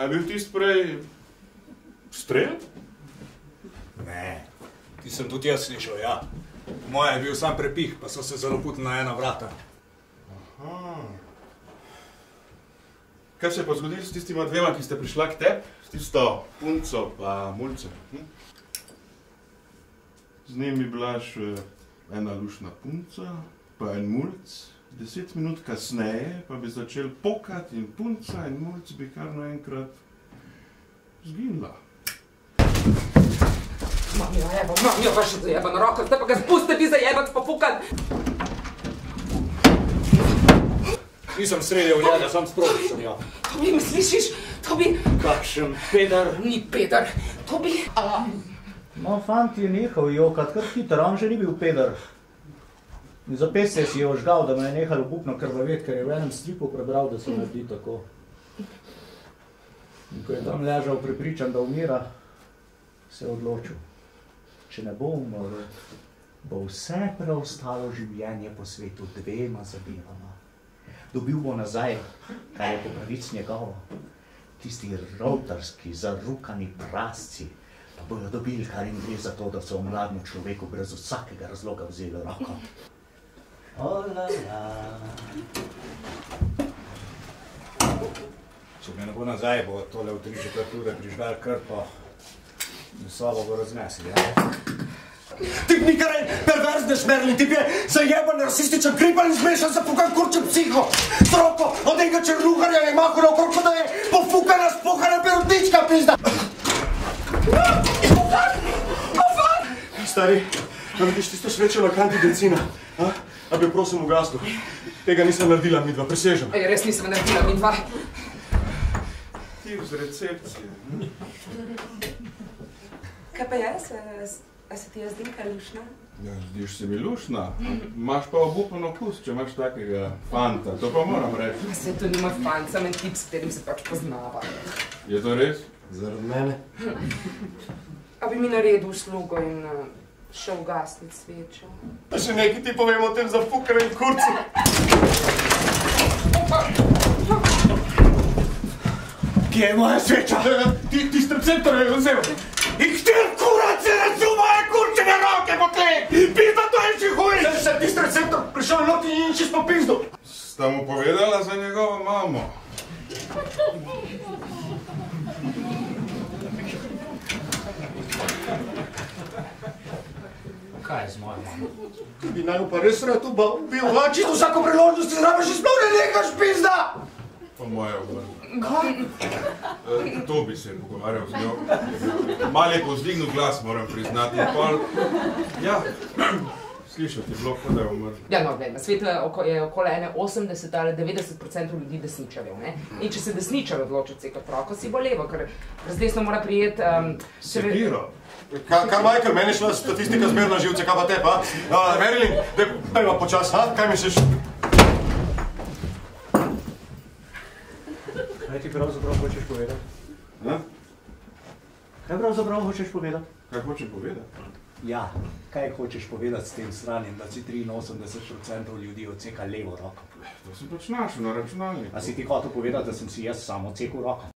A bil tisti prej strel? Ne, ti sem tudi jaz slišal, ja. Moje je bil sam prepih, pa so se zaloputili na ena vrata. Aha. Kaj se je pa zgodilo s tistima dvema, ki ste prišla k tebi? S tisto punco pa mulcem? Z njimi bila še ena lušna punca, pa en mulc. 10 minut kasneje pa bi začel pokati in punca in mulc bi kar naenkrat zginila. Mamijo, vaša zajebana roka, zdaj pa ga spuste vi zajebac pa fukat! Nisem streljal njega, sam sproti sem jo. Tobi, me slišiš? Tobi! Kakšen peder? Ni peder, Tobi! No, fant je nehal jokat, kar hiter, on že ni bil peder. In za pesce si je ožgal, da me je nehalo bupno krvavet, ker je v enem stripu prebral, da se naredi tako. In ko je tam ležal prepričan, da umira, se je odločil. Če ne bo umrl, bo vse preostalo življenje po svetu dvema zadevama. Dobil bo nazaj, kar je po pravic njegovo. Tisti rovtarski, zarukani prasci, pa bojo dobili, kar jim gre za to, da so mlademu človeku brez vsakega razloga vzeli roko. Če me ne bo nazaj, bo tole v 3/4 ure prižgal krpo in sobo bo raznesel, ja? Tip ni kar en perverzne šmerli, tip je zajeban, rasističen, kripan in zmešan za fukan kurčen psiho. Stroko, od enega čerluharja je mahal naokrog, kot da je pofukana, spohana perutnička, pizda. Stari, narediš tisto svečo na kanti benzina, a bi jo prosim ugasnil. Tega nisem naredila midva, prisežem. Res nisem naredila midva. Ti z recepcije. Kaj pa jaz? A se ti jaz zdim kaj lušna? Ja, zdiš se mi lušna. Imaš pa obupan okus, če imaš takega fanta. To pa moram reči. Se to ni moj fant, sam en tip, s katerim se pač poznava. Je to res? Zaradi mene? A bi mi naredil uslugo in šel ugasniti svečo? Pa še nekaj ti povem o tem zafukanem kurcu. Kje je moja sveča? Ti receptor je vzel. In kter kurac je razil moje kurčeve roke po tleh! Pizda, to je še huj! Se tisti receptor prišel noti in čist po pizdu. Sta mu povedala za njegovo mamo? Kaj je z mojo mamo? Bi naj pa res rad bil čisto vsako priložnost in zraven še sploh ne nekaš, pizda! Po moje obrne. To bi se pogovarjal z njo. Mal je povzdignil glas, moram priznati. Ja, slišati je bilo, kot da je umrl. Ja, no, gled, na svetu je okoli 80 ali 90% ljudi desničarjev, ne? In če se desničar odloči odsekati roko, si bo levo, ker z desno mora prijeti... Sekiro. Kar Michael, meni šla statistika zmerna živce, kaj pa te, pa? Marilyn, dajva počas, kaj misliš? Kaj ti pravzaprav hočeš povedati? Kaj pravzaprav hočeš povedati? Kaj hoče povedati? Ja, kaj hočeš povedati s tem sranjem, da si 83% ljudi odseka levo roko? To sem pač našel na računalniku. A si ti hotel povedati, da sem si jaz sam odsekal roko?